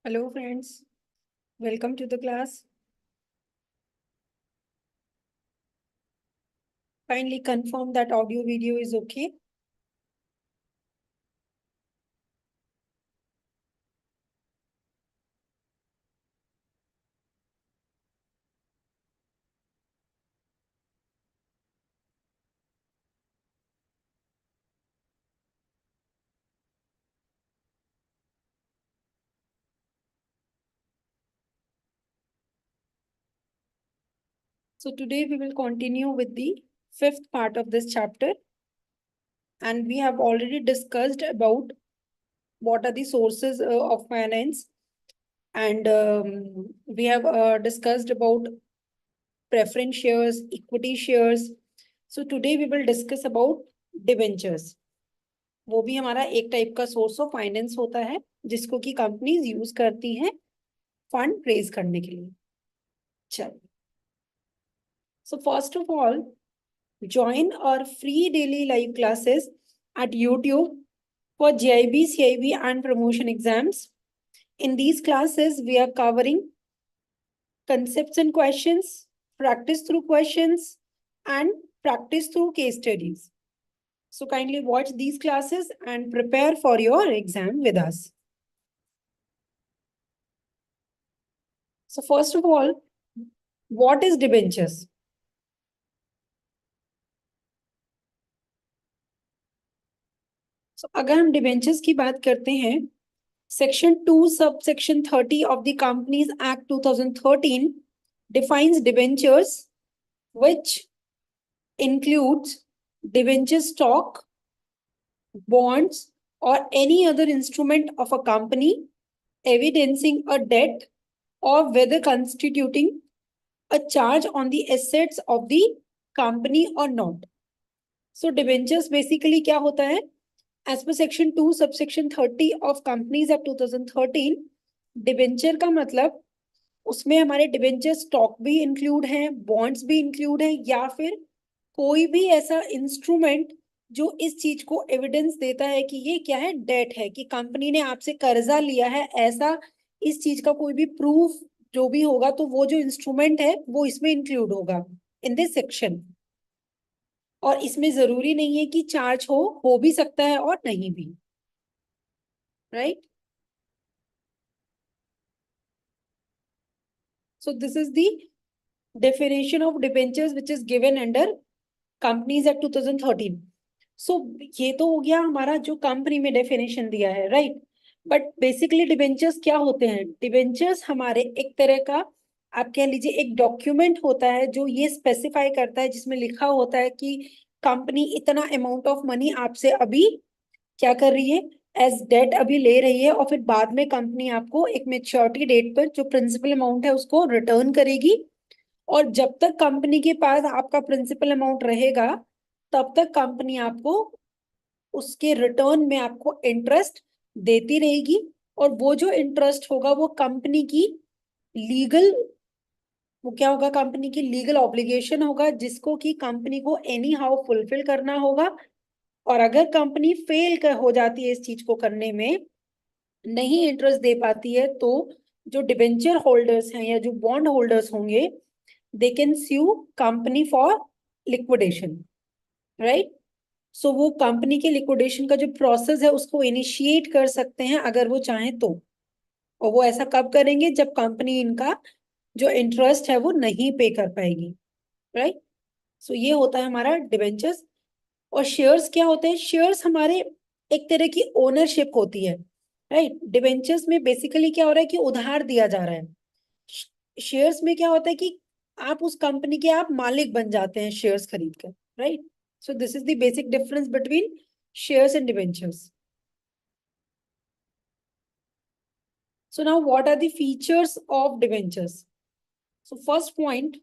Hello friends, welcome to the class. Kindly confirm that audio video is okay. So today we will continue with the fifth part of this chapter, and we have already discussed about what are the sources of finance, and we have discussed about preference shares, equity shares. So today we will discuss about debentures. वो भी हमारा एक type का source of finance होता है जिसको कि companies use करती हैं फंड रेज करने के लिए. चलिए. So first of all, join our free daily live classes at YouTube for JIB, CIB and promotion exams. In these classes, we are covering concepts and questions, practice through questions, and practice through case studies. So kindly watch these classes and prepare for your exam with us. So first of all, what is debentures? So अगर हम debentures की बात करते हैं, Section 2, subsection 30 of the Companies Act 2013 defines debentures, which includes debenture stock, bonds, or any other instrument of a company evidencing a debt or whether constituting a charge on the assets of the company or not. So debentures basically क्या होता है? As per section 2 subsection 30 of Companies Act 2013, debenture का मतलब उसमें हमारे debenture stock भी include है, bonds भी इंक्लूड है, या फिर कोई भी ऐसा इंस्ट्रूमेंट जो इस चीज को एविडेंस देता है कि ये क्या है, डेट है, कि कंपनी ने आपसे कर्जा लिया है, ऐसा इस चीज का कोई भी प्रूफ जो भी होगा, तो वो जो इंस्ट्रूमेंट है वो इसमें इंक्लूड होगा इन दिस सेक्शन. और इसमें जरूरी नहीं है कि चार्ज हो भी सकता है और नहीं भी. Right. So this is the definition of debentures which is given under Companies Act 2013. सो ये तो हो गया हमारा जो कंपनी में डेफिनेशन दिया है, राइट. बट बेसिकली डिबेंचर्स क्या होते हैं? डिबेंचर्स हमारे एक तरह का, आप कह लीजिए, एक डॉक्यूमेंट होता है जो ये स्पेसिफाई करता है, जिसमें लिखा होता है कि कंपनी इतना अमाउंट ऑफ मनी आपसे अभी क्या कर रही है, एज डेट अभी ले रही है, और फिर बाद में कंपनी आपको एक मेच्योरिटी डेट पर जो प्रिंसिपल अमाउंट है उसको रिटर्न करेगी. और जब तक कंपनी के पास आपका प्रिंसिपल अमाउंट रहेगा, तब तक कंपनी आपको उसके रिटर्न में आपको इंटरेस्ट देती रहेगी. और वो जो इंटरेस्ट होगा वो कंपनी की लीगल, वो क्या होगा, कंपनी की लीगल ऑब्लिगेशन होगा, जिसको कि कंपनी को एनी हाउ फुलफिल करना होगा. और अगर कंपनी हो जाती है इस चीज को करने में, नहीं इंटरेस्ट दे पाती है, तो जो डिबेंचर होल्डर्स हैं या जो बॉन्ड होल्डर्स होंगे, they can sue company for liquidation. Right. So वो कंपनी के लिक्विडेशन का जो प्रोसेस है उसको इनिशिएट कर सकते हैं अगर वो चाहें तो. और वो ऐसा कब करेंगे? जब कंपनी इनका जो इंटरेस्ट है वो नहीं पे कर पाएगी. राइट. सो ये होता है हमारा डिबेंचर्स. और शेयर्स क्या होते हैं? शेयर्स हमारे एक तरह की ओनरशिप होती है. राइट. डिबेंचर्स में बेसिकली क्या हो रहा है कि उधार दिया जा रहा है. शेयर्स में क्या होता है कि आप उस कंपनी के आप मालिक बन जाते हैं शेयर्स खरीद कर. Right. So this is the basic difference between shares and debentures. So now what are the features of debentures? So first point,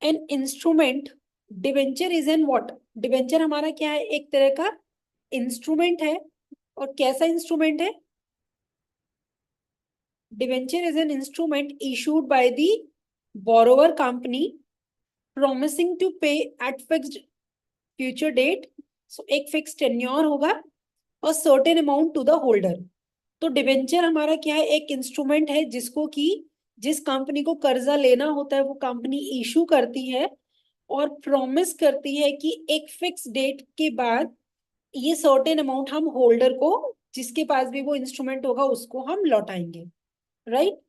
an instrument. Debenture is N what? Debenture हमारा क्या है? एक तरह का इंस्ट्रूमेंट है. और कैसा इंस्ट्रूमेंट है? Debenture is an instrument issued by the borrower company promising to pay at fixed future date. So एक फिक्स टेन्योर होगा और certain amount to the holder. तो डिबेंचर हमारा क्या है, एक इंस्ट्रूमेंट है जिसको कि जिस कंपनी को कर्जा लेना होता है वो कंपनी इशू करती है और प्रॉमिस करती है कि एक फिक्स डेट के बाद ये सर्टेन अमाउंट हम होल्डर को, जिसके पास भी वो इंस्ट्रूमेंट होगा, उसको हम लौटाएंगे, राइट।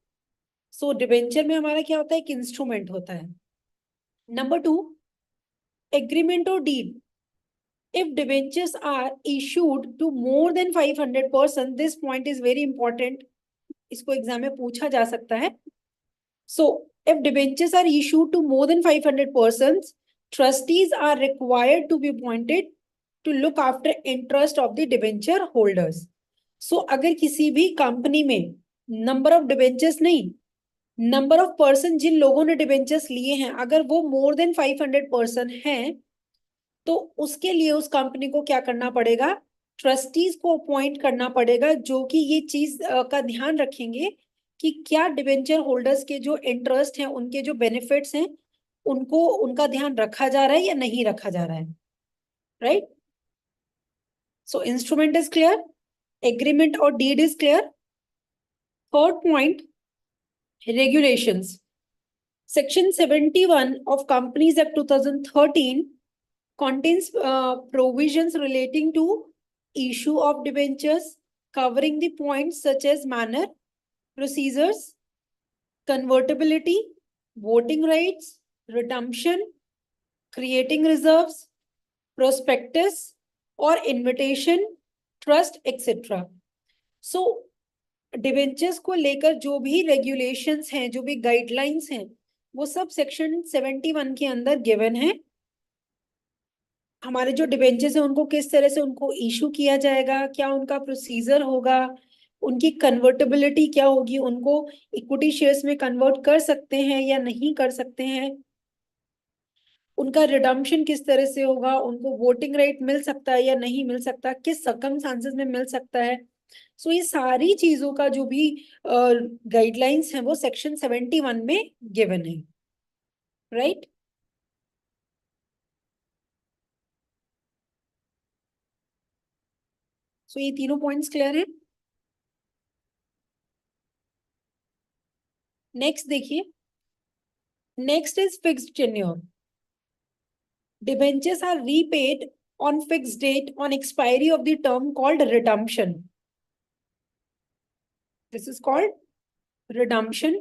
सो डिबेंचर में हमारा क्या होता है, एक इंस्ट्रूमेंट होता है। नंबर 2, एग्रीमेंट और deed. If debentures are issued to more than 500%, this point is very important. इसको एग्जाम में पूछा जा सकता है। So, if debentures are issued to more than 500 persons, trustees are required to be appointed to look after interest of the debenture holders. So, अगर किसी भी company में नंबर ऑफ डिबेंचर्स नहीं, नंबर ऑफ पर्सन जिन लोगों ने debentures लिए हैं, अगर वो मोर देन 500 पर्सन हैं, तो उसके लिए उस कंपनी को क्या करना पड़ेगा, ट्रस्टीज को अपॉइंट करना पड़ेगा, जो कि ये चीज का ध्यान रखेंगे कि क्या डिबेंचर होल्डर्स के जो इंटरेस्ट हैं, उनके जो बेनिफिट्स हैं, उनको उनका ध्यान रखा जा रहा है या नहीं रखा जा रहा है, right. So instrument is clear, agreement और deed is clear. Third point, regulations. Section 71 of Companies Act 2013 contains provisions relating to issue of debentures, covering the points such as manner, procedures, convertibility, voting rights, redemption, creating reserves, prospectus or invitation, trust, etc. So debentures को लेकर जो भी regulations हैं, जो भी guidelines हैं, वो sub section 71 के अंदर गिवन है। हमारे जो डिबेंचर्स हैं उनको किस तरह से उनको इशू किया जाएगा, क्या उनका प्रोसीजर होगा, उनकी कन्वर्टेबिलिटी क्या होगी, उनको इक्विटी शेयर्स में कन्वर्ट कर सकते हैं या नहीं कर सकते हैं, उनका रिडम्पशन किस तरह से होगा, उनको वोटिंग राइट मिल सकता है या नहीं मिल सकता, किस सर्कमस्टांसेस में मिल सकता है। सो ये सारी चीजों का जो भी गाइडलाइंस है वो सेक्शन 71 में गिवन है, राइट। सो ये तीनों पॉइंट्स क्लियर है। नेक्स्ट देखिए, next is fixed tenure. Debentures are repaid on fixed date on expiry of the term called redemption. This is called redemption.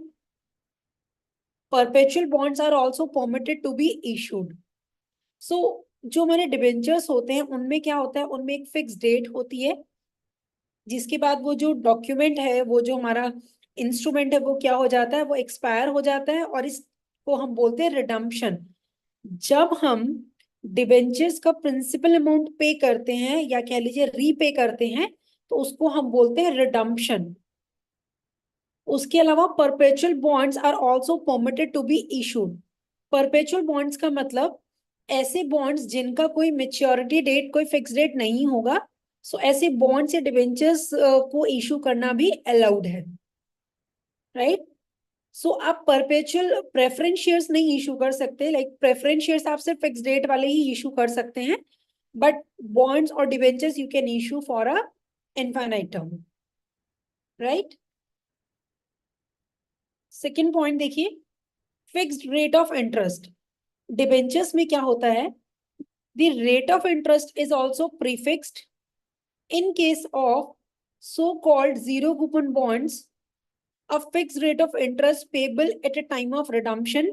Perpetual bonds are also permitted to be issued. So जो हमारे debentures होते हैं उनमें क्या होता है, उनमें एक फिक्स डेट होती है, जिसके बाद वो जो डॉक्यूमेंट है, वो जो हमारा इंस्ट्रूमेंट है, वो क्या हो जाता है, वो एक्सपायर हो जाता है, और इसको हम बोलते हैं रिडम्पशन। जब हम डिबेंचर्स का प्रिंसिपल अमाउंट पे करते हैं या कह लीजिए रीपे करते हैं, तो उसको हम बोलते हैं रिडम्पशन। उसके अलावा perpetual bonds are also permitted to be issued. Perpetual bonds का मतलब ऐसे बॉन्ड्स जिनका कोई मेच्योरिटी डेट, कोई फिक्स डेट नहीं होगा, सो ऐसे बॉन्ड्स या डिबेंचर्स को इशू करना भी अलाउड है, राइट। सो आप परपेचुअल प्रेफरेंस शेयर्स नहीं इशू कर सकते, लाइक प्रेफरेंस शेयर्स आप सिर्फ फिक्स डेट वाले ही इशू कर सकते हैं, बट बॉन्ड्स और debentures you can issue for a infinite term, right. Second point देखिए, fixed rate of interest. Debentures में क्या होता है, the rate of interest is also prefixed in case of so called zero coupon bonds. A fixed rate of interest payable at a time of redemption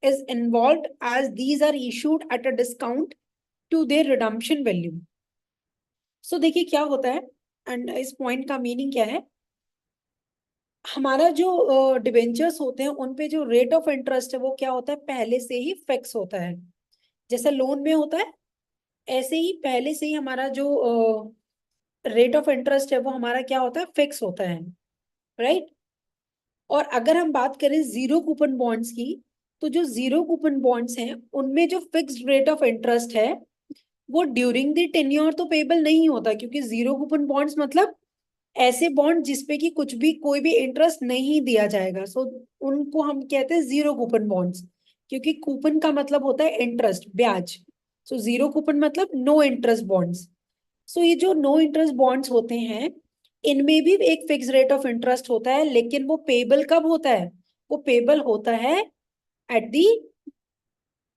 is involved as these are issued at a discount to their redemption value. So देखिए क्या होता है, and इस point का meaning क्या है। हमारा जो डिबेंचर्स होते हैं उन पे जो रेट ऑफ इंटरेस्ट है वो क्या होता है, पहले से ही फिक्स होता है। जैसे लोन में होता है, ऐसे ही पहले से ही हमारा जो रेट ऑफ इंटरेस्ट है वो हमारा क्या होता है, फिक्स होता है, राइट। और अगर हम बात करें जीरो कूपन बॉन्ड्स की, तो जो जीरो कूपन बॉन्ड्स हैं उनमें जो फिक्स्ड रेट ऑफ इंटरेस्ट है वो ड्यूरिंग द टेन्योर तो पेबल नहीं होता, क्योंकि जीरो कूपन बॉन्ड्स मतलब ऐसे बॉन्ड जिसपे कि कुछ भी कोई भी इंटरेस्ट नहीं दिया जाएगा, सो उनको हम कहते हैं जीरो कूपन बॉन्ड्स, क्योंकि कूपन का मतलब होता है इंटरेस्ट, ब्याज। सो जीरो कूपन मतलब नो इंटरेस्ट बॉन्ड्स। सो ये जो नो इंटरेस्ट बॉन्ड्स होते हैं इनमें भी एक फिक्स रेट ऑफ इंटरेस्ट होता है, लेकिन वो पेबल कब होता है? वो पेबल होता है एट दी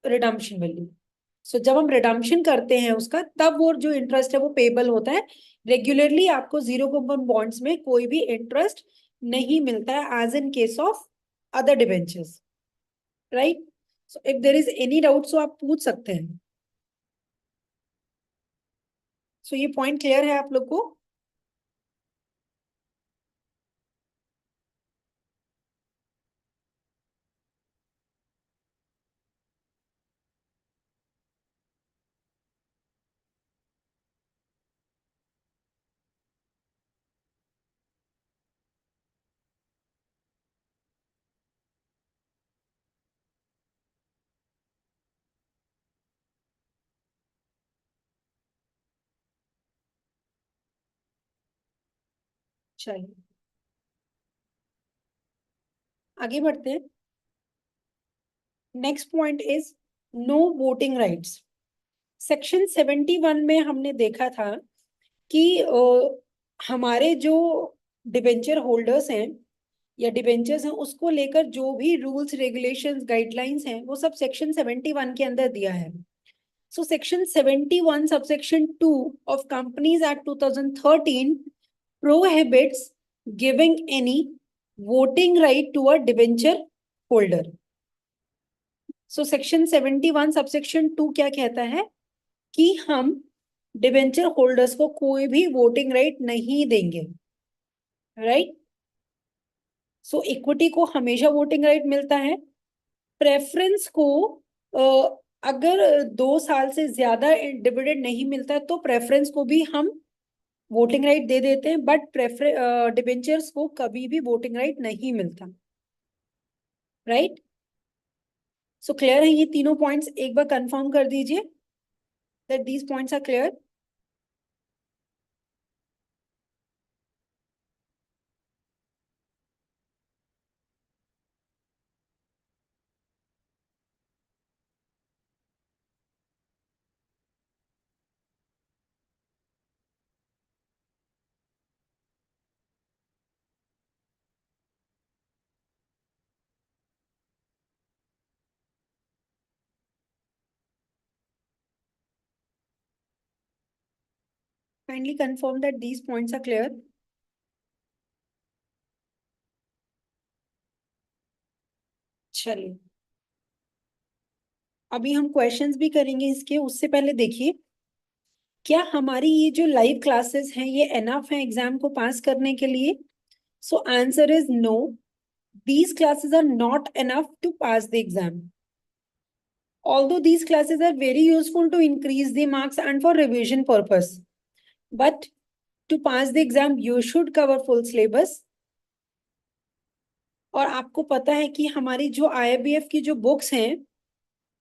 रिडम्पशन वैल्यू। सो जब हम रिडम्पशन करते हैं उसका, तब वो जो इंटरेस्ट है वो पेबल होता है। रेगुलरली आपको जीरो कूपन बॉन्ड्स में कोई भी इंटरेस्ट नहीं मिलता है, as in case of other debentures, right? So if there is any doubt so आप पूछ सकते हैं। सो ये पॉइंट क्लियर है आप लोग को? चलिए आगे बढ़ते हैं। Next point is no voting rights. Section 71 में हमने देखा था कि हमारे जो डिबेंचर होल्डर्स हैं या डिबेंचर्स हैं, उसको लेकर जो भी रूल्स रेगुलेशंस गाइडलाइंस हैं वो सब सेक्शन 71 के अंदर दिया है। So section 71 subsection 2 of companies act 2013 prohibits giving any voting right to a debenture holder. So section 71 subsection 2 क्या कहता है कि हम डिबेंचर होल्डर्स को कोई भी वोटिंग राइट नहीं देंगे, राइट? सो इक्विटी को हमेशा वोटिंग राइट मिलता है। प्रेफरेंस को अगर 2 साल से ज्यादा डिविडेंड नहीं मिलता है तो प्रेफरेंस को भी हम वोटिंग राइट दे देते हैं, बट प्रेफर डिबेंचर्स को कभी भी वोटिंग राइट नहीं मिलता, राइट? सो क्लियर है ये तीनों पॉइंट्स? एक बार कंफर्म कर दीजिए that these points are clear. Kindly confirm that these points are clear. चलिए अभी हम क्वेश्चंस भी करेंगे इसके, उससे पहले देखिए क्या हमारी ये जो लाइव क्लासेस हैं ये एनफ है एग्जाम को पास करने के लिए? So answer is no, these classes are not enough to pass the exam. Although these classes are very useful to increase the marks and for revision purpose, but to pass the exam you should cover full syllabus. और आपको पता है कि हमारी जो IIBF की जो books हैं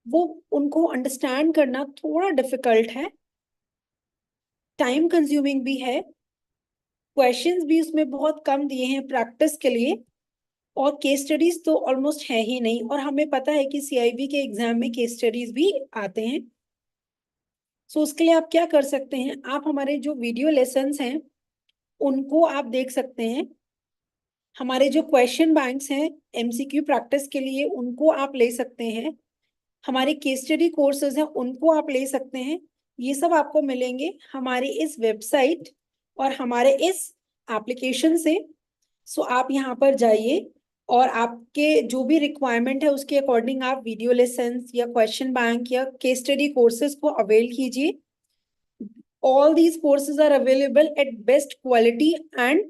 वो उनको अंडरस्टैंड करना थोड़ा डिफिकल्ट है, टाइम कंज्यूमिंग भी है, क्वेश्चंस भी उसमें बहुत कम दिए हैं प्रैक्टिस के लिए, और केस स्टडीज तो ऑलमोस्ट है ही नहीं, और हमें पता है कि CIB के एग्जाम में केस स्टडीज भी आते हैं। सो उसके लिए आप क्या कर सकते हैं, आप हमारे जो वीडियो लेसन्स हैं उनको आप देख सकते हैं। हमारे जो क्वेश्चन बैंक्स हैं MCQ प्रैक्टिस के लिए उनको आप ले सकते हैं। हमारे केस स्टडी कोर्सेज हैं उनको आप ले सकते हैं। ये सब आपको मिलेंगे हमारी इस वेबसाइट और हमारे इस एप्लीकेशन से। सो आप यहाँ पर जाइए और आपके जो भी रिक्वायरमेंट है उसके अकॉर्डिंग आप वीडियो लेसन्स या क्वेश्चन बैंक या केस स्टडी कोर्सेज को अवेल कीजिए। All these courses are available at best quality and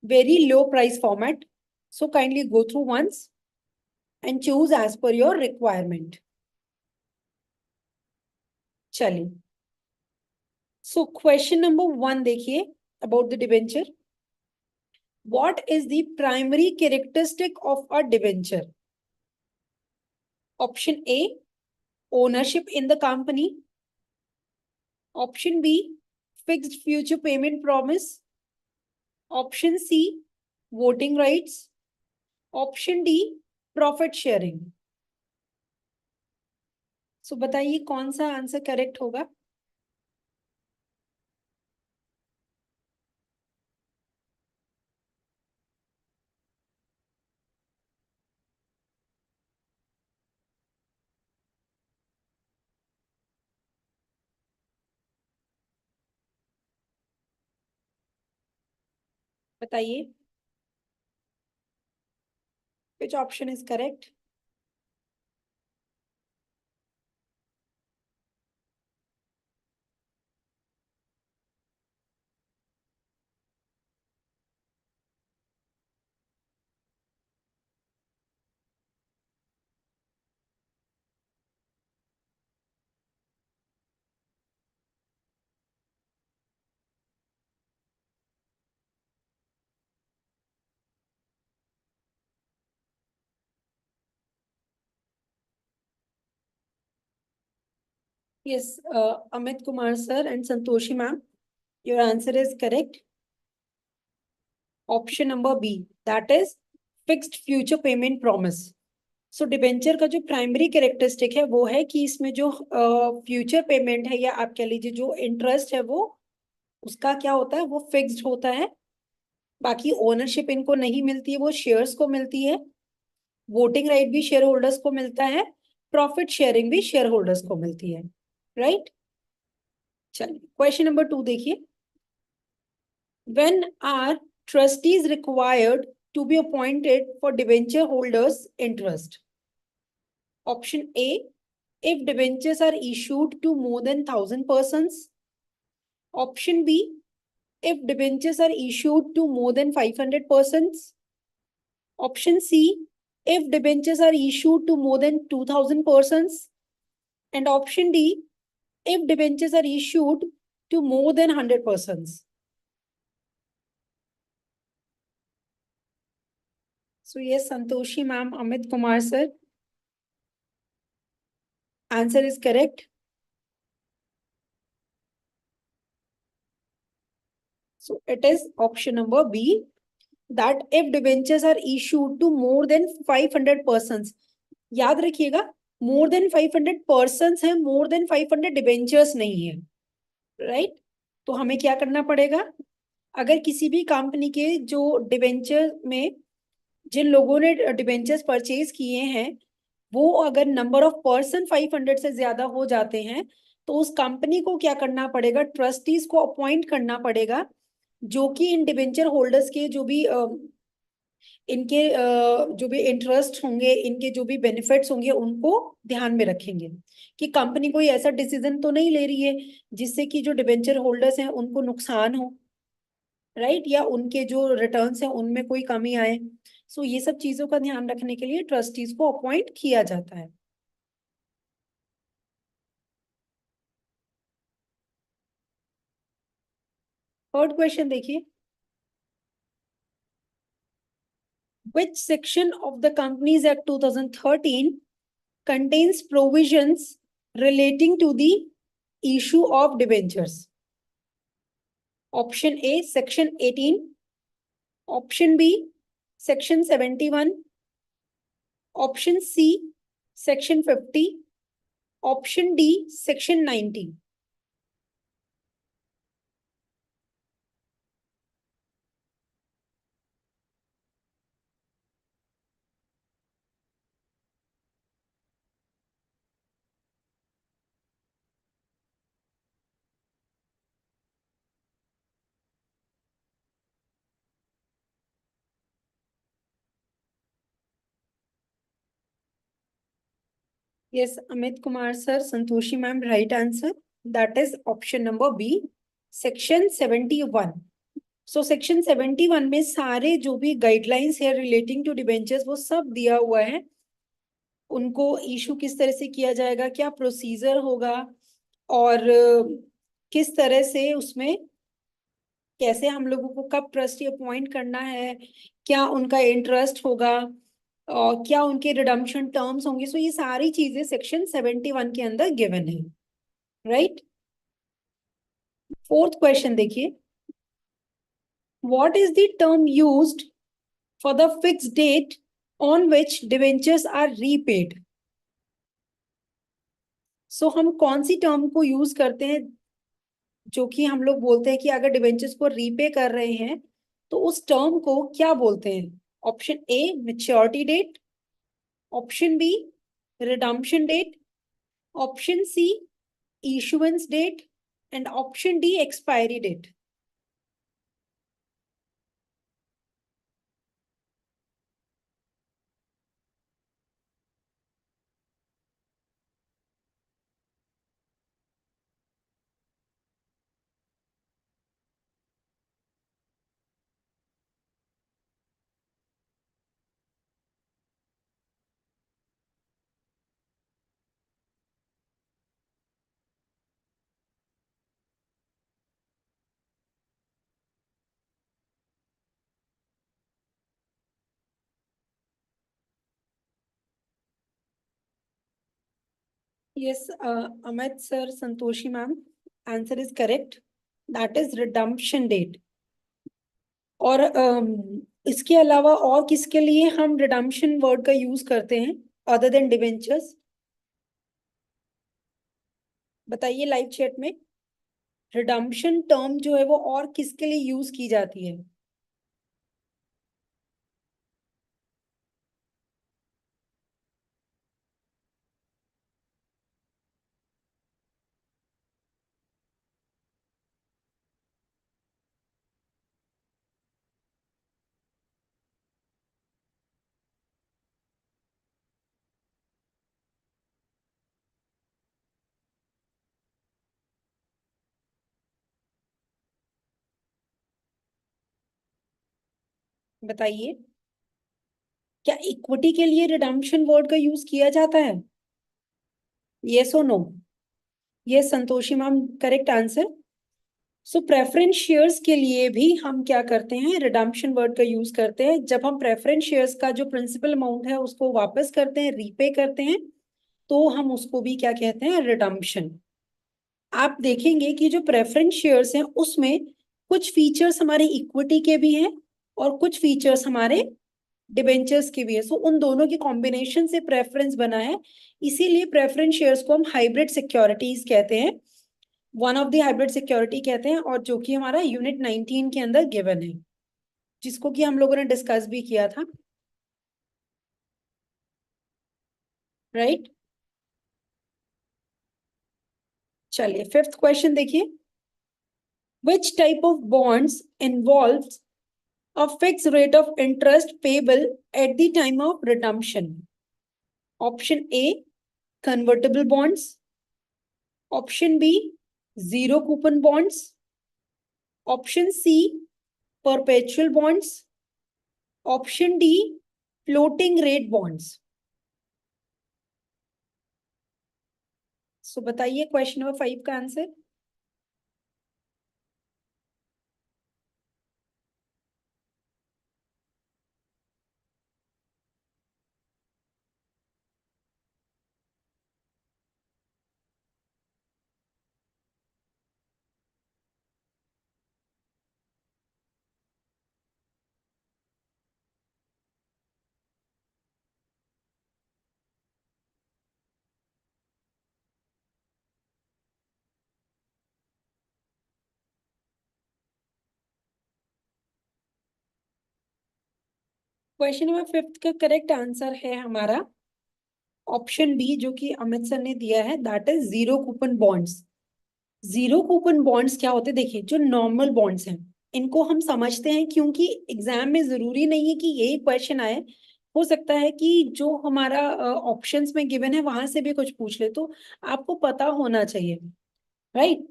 very low price format. So kindly go through once and choose as per your requirement. चलिए, so question number 1 देखिए about the debenture. What is the primary characteristic of a debenture? Option A, ownership in the company. Option B, fixed future payment promise. Option C, voting rights. Option D, profit sharing. सो बताइए कौन सा answer correct होगा? बताइए which option is correct? Yes, Amit Kumar sir and Santoshi ma'am, your answer is correct. Option number B, that is fixed future payment promise. So debenture का जो primary characteristic है वो है कि इसमें जो फ्यूचर पेमेंट है या आप कह लीजिए जो इंटरेस्ट है वो उसका क्या होता है, वो फिक्स्ड होता है। बाकी ओनरशिप इनको नहीं मिलती है, वो शेयर्स को मिलती है। वोटिंग राइट भी शेयर होल्डर्स को मिलता है। प्रॉफिट शेयरिंग भी शेयर होल्डर्स को मिलती है। राइट, चलिए क्वेश्चन नंबर 2 देखिए। When are trustees required to be appointed for debenture holders' interest? Option A, if debentures are issued to more than 1,000 persons. Option B, if debentures are issued to more than 500 persons. Option C, if debentures are issued to more than 2,000 persons. And option D, if debentures are issued to more than 100 persons. So yes, Santoshi ma'am, Amit Kumar sir, answer is correct. So it is option number B, that if debentures are issued to more than 500 persons. याद रखिएगा, more than 500 persons है, more than 500 debentures नहीं है। Right, तो हमें क्या करना पड़ेगा, अगर किसी भी कंपनी के जो डिबेंचर में जिन लोगों ने डिबेंचर्स परचेज किए हैं वो अगर नंबर ऑफ पर्सन 500 से ज्यादा हो जाते हैं तो उस कंपनी को क्या करना पड़ेगा, ट्रस्टीज को अपॉइंट करना पड़ेगा, जो कि इन डिबेंचर होल्डर्स के जो भी इनके जो भी इंटरेस्ट होंगे, इनके जो भी बेनिफिट्स होंगे उनको ध्यान में रखेंगे कि कंपनी कोई ऐसा डिसीजन तो नहीं ले रही है जिससे कि जो डिबेंचर होल्डर्स हैं उनको नुकसान हो। राइट, या उनके जो रिटर्न्स हैं उनमें कोई कमी आए। सो ये सब चीजों का ध्यान रखने के लिए ट्रस्टीज को अपॉइंट किया जाता है। थर्ड क्वेश्चन देखिए। Which section of the Companies Act 2013 contains provisions relating to the issue of debentures? Option A, Section 18. Option B, Section 71. Option C, Section 50. Option D, Section 90. Yes, Amit Kumar sir, Santoshi ma'am, right answer. That is option number B, Section 71. So section 71 में सारे जो भी guidelines है relating to debentures वो सब दिया हुआ है। उनको इशू किस तरह से किया जाएगा, क्या प्रोसीजर होगा, और किस तरह से उसमें कैसे हम लोगों को कब ट्रस्टी अपॉइंट करना है, क्या उनका इंटरेस्ट होगा और क्या उनके रिडम्पशन टर्म्स होंगे। सो ये सारी चीजें सेक्शन 71 के अंदर गिवन है। राइट, फोर्थ क्वेश्चन देखिए। What is the term used for the fixed date on which debentures are repaid? So हम कौन सी टर्म को यूज करते हैं जो कि हम लोग बोलते हैं कि अगर डिबेंचर्स को रीपे कर रहे हैं तो उस टर्म को क्या बोलते हैं? Option A, maturity date. Option B, redemption date. Option C, issuance date. And option D, expiry date. Yes, Amit sir, Santoshi ma'am, answer is correct. That is redemption date. और इसके अलावा और किसके लिए हम redemption वर्ड का use करते हैं अदर देन डिबेंचर्स? बताइए लाइव चैट में। रिडम्पशन टर्म जो है वो और किसके लिए यूज की जाती है? बताइए, क्या इक्विटी के लिए रिडम्पशन वर्ड का यूज किया जाता है? यस और no? Yes Santoshi ma'am, correct answer. So preference shares के लिए भी हम क्या करते हैं? रिडम्पशन वर्ड का यूज करते हैं। जब हम प्रेफरेंस शेयर्स का जो प्रिंसिपल अमाउंट है उसको वापस करते हैं, रीपे करते हैं, तो हम उसको भी क्या कहते हैं? रिडम्पशन। आप देखेंगे कि जो प्रेफरेंस शेयर्स हैं उसमें कुछ फीचर्स हमारे इक्विटी के भी हैं और कुछ फीचर्स हमारे डिबेंचर्स के भी है। सो उन दोनों के कॉम्बिनेशन से प्रेफरेंस बना है, इसीलिए प्रेफरेंस शेयर्स को हम हाइब्रिड सिक्योरिटीज कहते हैं, one of the hybrid security कहते हैं, और जो कि हमारा यूनिट 19 के अंदर गिवन है, जिसको कि हम लोगों ने डिस्कस भी किया था, राइट? चलिए फिफ्थ क्वेश्चन देखिए। Which type of bonds involves a fixed rate of interest payable at the time of redemption? Option A, convertible bonds. Option B, zero coupon bonds. Option C, perpetual bonds. Option D, floating rate bonds. So बताइए question number 5 का answer. Question number 5 का correct answer है हमारा option B, जो कि Amit sir ने दिया है, that is zero coupon bonds. Zero coupon bonds क्या होते हैं? देखिए, जो नॉर्मल बॉन्ड्स हैं इनको हम समझते हैं, क्योंकि एग्जाम में जरूरी नहीं है कि यही क्वेश्चन आए, हो सकता है कि जो हमारा ऑप्शंस में गिवन है वहां से भी कुछ पूछ ले, तो आपको पता होना चाहिए, राइट?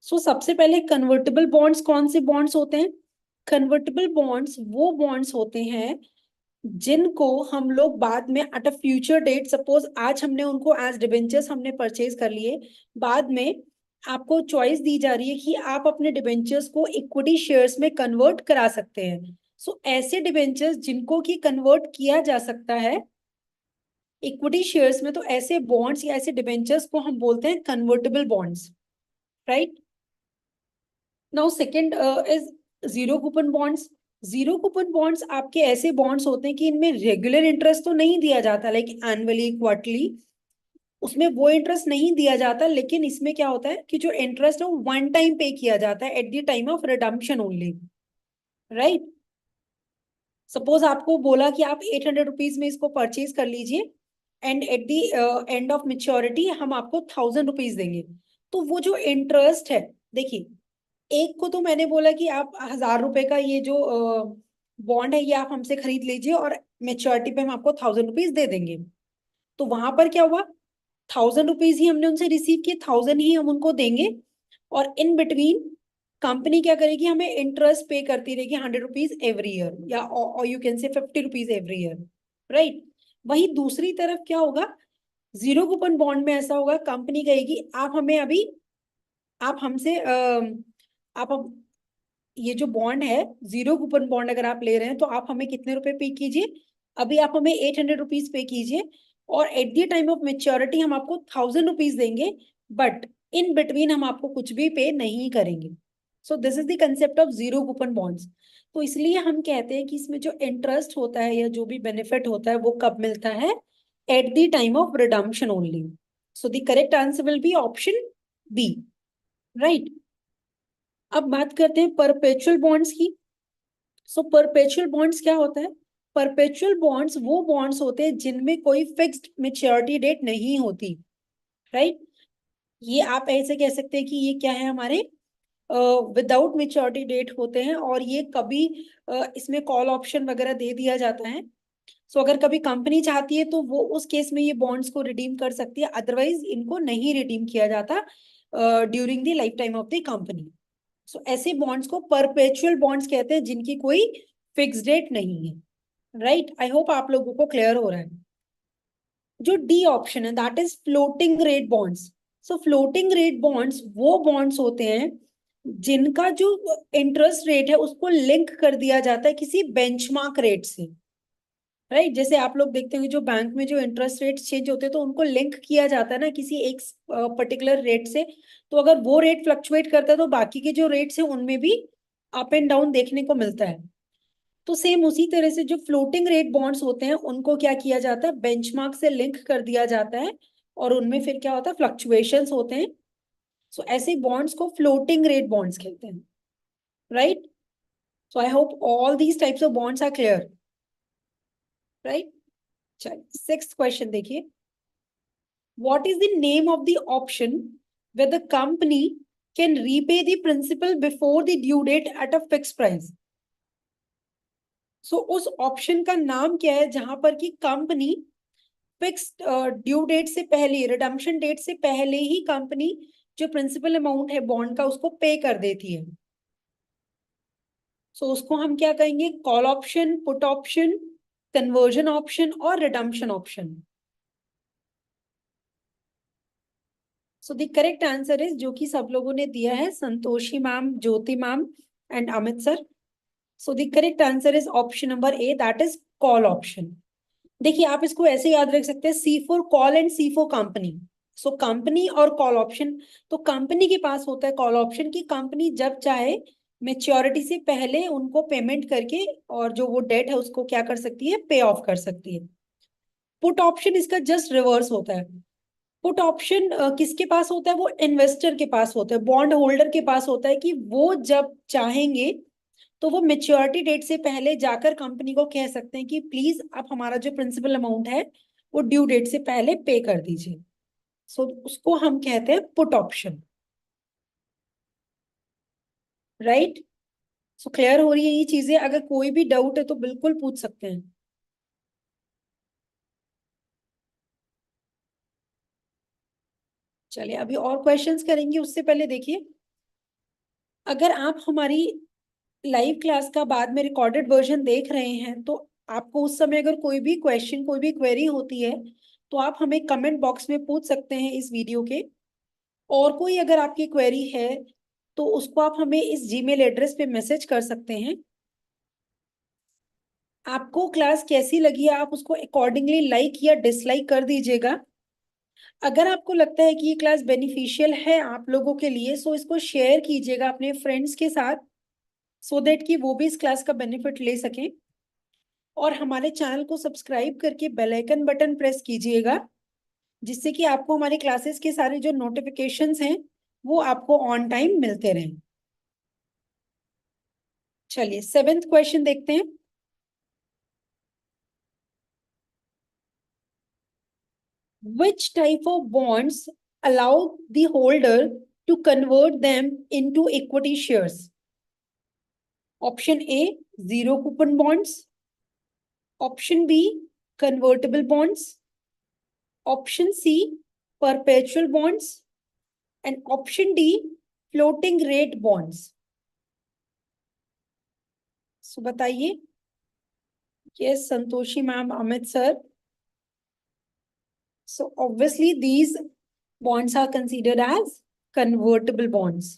सो सबसे पहले कन्वर्टेबल बॉन्ड्स कौन से बॉन्ड्स होते हैं? कन्वर्टेबल बॉन्ड्स वो बॉन्ड्स होते हैं जिनको हम लोग बाद में at a future date, suppose आज हमने उनको एज डिबेंचर्स हमने परचेज कर लिए, बाद में आपको चॉइस दी जा रही है कि आप अपने डिबेंचर्स को इक्विटी शेयर्स में कन्वर्ट करा सकते हैं। सो ऐसे डिबेंचर्स जिनको कि कन्वर्ट किया जा सकता है इक्विटी शेयर्स में, तो ऐसे बॉन्ड्स या ऐसे डिबेंचर्स को हम बोलते हैं convertible bonds, right? Now second is zero coupon bonds. Zero coupon bonds आपके ऐसे बॉन्ड्स होते हैं कि इनमें रेगुलर इंटरेस्ट तो नहीं दिया जाता, लाइक एनुअली क्वार्टरली, उसमें वो इंटरेस्ट नहीं दिया जाता, लेकिन इसमें क्या होता है कि जो इंटरेस्ट है वो वन टाइम पे किया जाता है at the time of redemption only, right? Suppose आपको बोला कि आप 800 रुपीज में इसको परचेज कर लीजिए, and at the end of maturity हम आपको 1000 रुपीज देंगे। तो वो जो इंटरेस्ट है, देखिए, एक को तो मैंने बोला कि आप 1000 रुपए का ये जो बॉन्ड है ये आप हमसे खरीद लीजिए और मेच्योरिटी पे हम आपको 1000 रुपीज दे देंगे। तो वहां पर क्या हुआ? 1000 रुपीज ही हमने उनसे रिसीव किए, 1000 ही हम उनको देंगे, और इन बिटवीन कंपनी क्या करेगी? हमें इंटरेस्ट पे करती रहेगी 100 रुपीज एवरी ईयर, या और you can say 50 rupees every year, right? वही दूसरी तरफ क्या होगा? जीरो कूपन बॉन्ड में ऐसा होगा, कंपनी कहेगी आप हमें अभी, आप हमसे आप ये जो बॉन्ड है, जीरो कूपन बॉन्ड अगर आप ले रहे हैं, तो आप हमें कितने रुपए पे कीजिए? अभी आप हमें 800 रुपीज पे कीजिए, और eight the time of maturity हम आपको 1,000 रुपीज देंगे, बट इन बिटवीन हम आपको कुछ भी पे नहीं करेंगे। So this is the concept of zero coupon bonds. तो इसलिए हम कहते हैं कि इसमें जो इंटरेस्ट होता है या जो भी बेनिफिट होता है वो कब मिलता है, at the time of redemption only. So the correct answer will be option B, right. अब बात करते हैं परपेचुअल बॉन्ड्स की। सो परपेचुअल बॉन्ड्स क्या होता है? परपेचुअल बॉन्ड्स वो बॉन्ड्स होते हैं जिनमें कोई फिक्स्ड मेच्योरिटी डेट नहीं होती, राइट। ये आप ऐसे कह सकते हैं कि ये क्या है, हमारे विदाउट मेच्योरिटी डेट होते हैं, और ये कभी इसमें कॉल ऑप्शन वगैरह दे दिया जाता है। सो अगर कभी कंपनी चाहती है तो वो उस केस में ये बॉन्ड्स को रिडीम कर सकती है, अदरवाइज इनको नहीं रिडीम किया जाता during the lifetime of the company. So ऐसे बॉन्ड्स को परपेचुअल बॉन्ड्स कहते हैं जिनकी कोई फिक्स डेट नहीं है, राइट। आई होप आप लोगों को क्लियर हो रहा है। जो डी ऑप्शन है that is floating rate bonds. So floating rate bonds वो बॉन्ड्स होते हैं जिनका जो इंटरेस्ट रेट है उसको लिंक कर दिया जाता है किसी बेंचमार्क रेट से, राइट। जैसे आप लोग देखते होंगे जो बैंक में जो इंटरेस्ट रेट चेंज होते हैं तो उनको लिंक किया जाता है ना किसी एक पर्टिकुलर रेट से। तो अगर वो रेट फ्लक्चुएट करता है तो बाकी के जो रेट्स हैं उनमें भी अप एंड डाउन देखने को मिलता है। तो सेम उसी तरह से जो फ्लोटिंग रेट बॉन्ड्स होते हैं उनको क्या किया जाता है, बेंचमार्क से लिंक कर दिया जाता है, और उनमें फिर क्या होता है, फ्लक्चुएशंस होते हैं। सो ऐसे बॉन्ड्स को फ्लोटिंग रेट बॉन्ड्स कहते हैं, right. So I hope all these types of bonds are clear, right. चलिए सिक्स्थ क्वेश्चन देखिए। What is the name of the option where the company can repay the principal before the due date at a fixed price? सो उस option का नाम क्या है जहां पर कि कंपनी फिक्स्ड ड्यू डेट से पहले, रिडम्पशन डेट से पहले ही कंपनी जो प्रिंसिपल अमाउंट है बॉन्ड का उसको पे कर देती है? सो उसको हम क्या कहेंगे, call option, put option, conversion option और redemption option. So the correct answer is, जो कि सब लोगों ने दिया है, Santoshi ma'am, Jyoti ma'am and Amit sir. So the correct answer is option number A, that is call option. देखिए आप इसको ऐसे याद रख सकते हैं, C for call and C for company. So company और कॉल ऑप्शन, तो कंपनी के पास होता है कॉल ऑप्शन की कंपनी जब चाहे मेच्योरिटी से पहले उनको पेमेंट करके और जो वो डेट है उसको क्या कर सकती है, पे ऑफ कर सकती है। पुट ऑप्शन इसका जस्ट रिवर्स होता है। पुट ऑप्शन किसके पास होता है, वो इन्वेस्टर के पास होता है, बॉन्ड होल्डर के पास होता है, कि वो जब चाहेंगे तो वो मेच्योरिटी डेट से पहले जाकर कंपनी को कह सकते हैं कि प्लीज आप हमारा जो प्रिंसिपल अमाउंट है वो ड्यू डेट से पहले पे कर दीजिए। सो उसको हम कहते हैं put option, right. So clear हो रही है ये चीजें? अगर कोई भी डाउट है तो बिल्कुल पूछ सकते हैं। चलिए अभी और क्वेश्चंस करेंगे, उससे पहले देखिए, अगर आप हमारी लाइव क्लास का बाद में रिकॉर्डेड वर्जन देख रहे हैं तो आपको उस समय अगर कोई भी क्वेश्चन, कोई भी क्वेरी होती है तो आप हमें कमेंट बॉक्स में पूछ सकते हैं इस वीडियो के। और कोई अगर आपकी क्वेरी है तो उसको आप हमें इस जीमेल एड्रेस पे मैसेज कर सकते हैं। आपको क्लास कैसी लगी है आप उसको अकॉर्डिंगली लाइक या डिसलाइक कर दीजिएगा। अगर आपको लगता है कि ये क्लास बेनिफिशियल है आप लोगों के लिए, सो इसको शेयर कीजिएगा अपने फ्रेंड्स के साथ, सो दैट कि वो भी इस क्लास का बेनिफिट ले सकें। और हमारे चैनल को सब्सक्राइब करके बेल आइकन बटन प्रेस कीजिएगा, जिससे कि आपको हमारे क्लासेस के सारे जो नोटिफिकेशंस हैं वो आपको ऑन टाइम मिलते रहें। चलिए सेवेंथ क्वेश्चन देखते हैं। Which type of bonds allow the holder to convert them into equity shares? Option A, zero coupon bonds. Option B, convertible bonds. Option C, perpetual bonds. And option D, floating rate bonds. So बताइए। Yes, Santoshi ma'am, Amit sir. So obviously these bonds are considered as convertible bonds,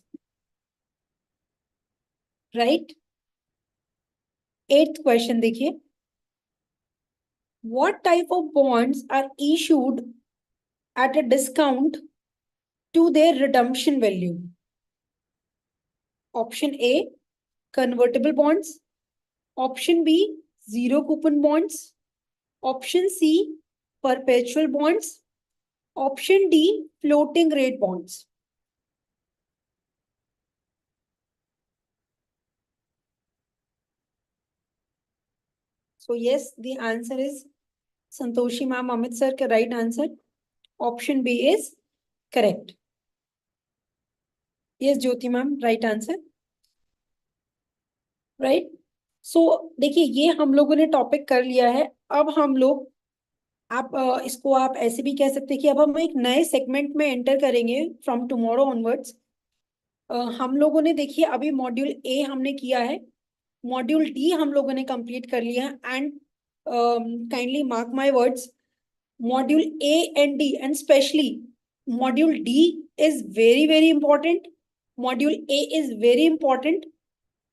right? Eighth question देखिए। What type of bonds are issued at a discount to their redemption value? Option A, convertible bonds. Option B, zero coupon bonds. Option C, perpetual bonds. Option D, floating rate bonds. So yes, the answer is Santoshi ma'am, Amit sir, का right answer. Option B is correct. Yes, Jyoti ma'am, right answer. Right. So देखिए ये हम लोगों ने topic कर लिया है. अब हम लोग आप इसको आप ऐसे भी कह सकते हैं कि अब हम एक नए सेगमेंट में एंटर करेंगे फ्रॉम टुमारो ऑनवर्ड्स. हम लोगों ने देखिए अभी मॉड्यूल ए हमने किया है, मॉड्यूल डी हम लोगों ने कंप्लीट कर लिया है. And kindly mark my words, module A and D and specially module D is very very important. Module A is very important.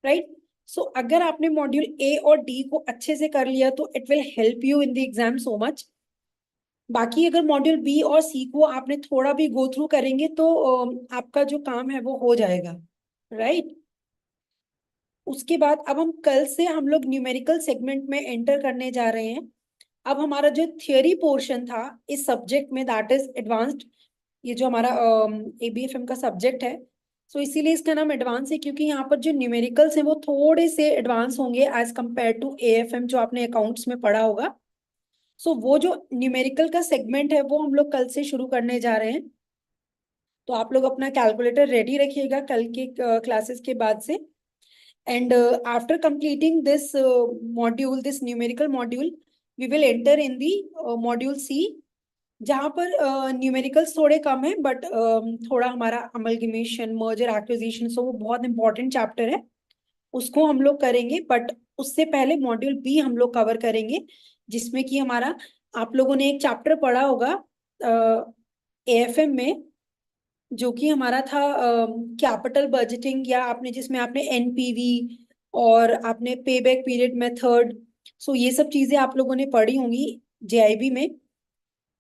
Right. So अगर आपने मॉड्यूल ए और डी को अच्छे से कर लिया तो it will help you in the exam so much. बाकी अगर मॉड्यूल बी और सी को आपने थोड़ा भी गो थ्रू करेंगे तो आपका जो काम है वो हो जाएगा. राइट. उसके बाद अब हम कल से हम लोग न्यूमेरिकल सेगमेंट में एंटर करने जा रहे हैं. अब हमारा जो थियोरी पोर्शन था इस सब्जेक्ट में दैट इज एडवांस्ड. ये जो हमारा एबीएफएम का सब्जेक्ट है, सो इसीलिए इसका नाम एडवांस है क्योंकि यहाँ पर जो न्यूमेरिकल्स हैं वो थोड़े से एडवांस होंगे एज कम्पेयर टू एएफएम जो आपने अकाउंट्स में पढ़ा होगा. सो वो जो न्यूमेरिकल का सेगमेंट है वो हम लोग कल से शुरू करने जा रहे हैं. तो आप लोग अपना कैलकुलेटर रेडी रखिएगा कल के क्लासेस के बाद से. And after completing this module, this numerical module, we will enter in the module C, जहाँ पर न्यूमेरिकल्स थोड़े कम है बट थोड़ा हमारा अमलगमेशन मर्जर एक्विजिशन सो वो बहुत इंपॉर्टेंट चैप्टर है, उसको हम लोग करेंगे. बट उससे पहले मॉड्यूल बी हम लोग कवर करेंगे जिसमें कि हमारा आप लोगों ने एक चैप्टर पढ़ा होगा एएफएम में जो कि हमारा था कैपिटल बजटिंग, या आपने जिसमें आपने एनपीवी और आपने पे बैक पीरियड मेथड, सो ये सब चीजें आप लोगों ने पढ़ी होंगी जेआईबी में.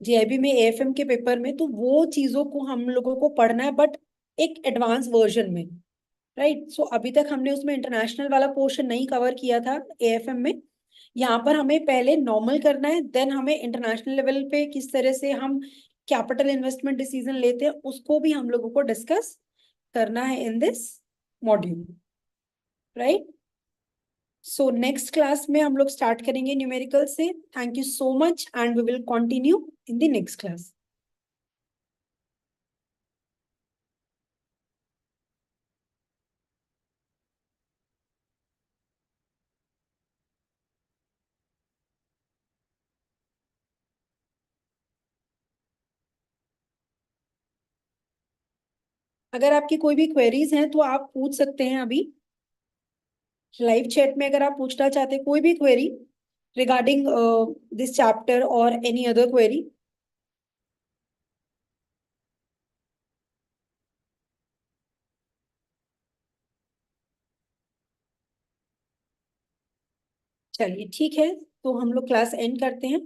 जेआईबी में एएफएम के पेपर में तो वो चीजों को हम लोगों को पढ़ना है बट एक एडवांस वर्जन में. राइट. सो अभी तक हमने उसमें इंटरनेशनल वाला पोर्शन नहीं कवर किया था एएफएम में. यहाँ पर हमें पहले नॉर्मल करना है, देन हमें इंटरनेशनल लेवल पे किस तरह से हम कैपिटल इन्वेस्टमेंट डिसीजन लेते हैं उसको भी हम लोगों को डिस्कस करना है in this module. Right. So next class में हम लोग स्टार्ट करेंगे न्यूमेरिकल से. Thank you so much and we will continue in the next class. अगर आपकी कोई भी क्वेरीज हैं तो आप पूछ सकते हैं अभी लाइव चैट में. अगर आप पूछना चाहते हैं कोई भी क्वेरी रिगार्डिंग दिस चैप्टर और एनी अदर क्वेरी. चलिए ठीक है, तो हम लोग क्लास एंड करते हैं.